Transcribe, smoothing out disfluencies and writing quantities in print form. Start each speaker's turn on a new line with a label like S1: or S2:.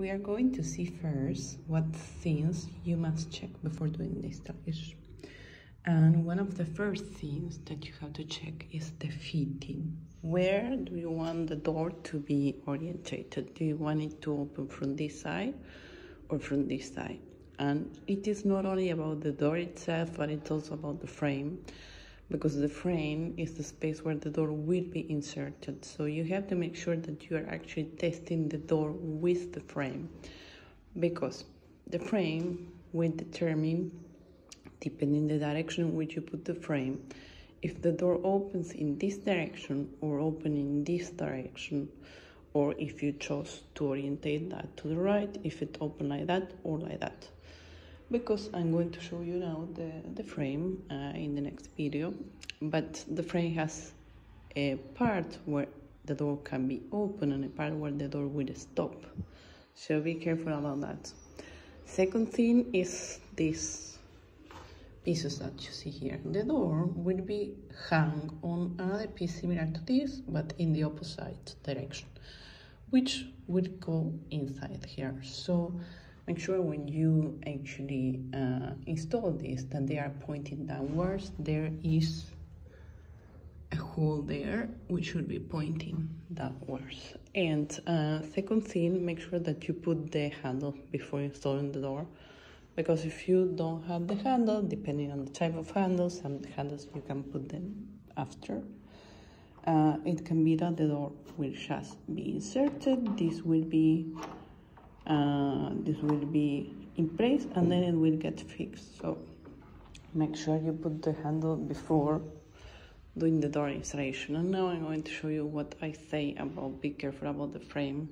S1: We are going to see first what things you must check before doing the installation. And one of the first things that you have to check is the fitting. Where do you want the door to be orientated? Do you want it to open from this side or from this side? And it is not only about the door itself, but it's also about the frame, because the frame is the space where the door will be inserted. So you have to make sure that you are actually testing the door with the frame, because the frame will determine, depending the direction in which you put the frame, if the door opens in this direction or open in this direction, or if you chose to orientate that to the right, if it open like that or like that. Because I'm going to show you now the frame in the next video, but the frame has a part where the door can be open and a part where the door will stop. So be careful about that. Second thing is these pieces that you see here. The door will be hung on another piece similar to this, but in the opposite direction, which will go inside here. So make sure when you actually install this that they are pointing downwards. There is a hole there which should be pointing downwards. And second thing, make sure that you put the handle before installing the door, because if you don't have the handle, depending on the type of handles, some handles you can put them after. It can be that the door will just be inserted, this will be in place, and then it will get fixed. So make sure you put the handle before doing the door installation. And now I'm going to show you what I say about be careful about the frame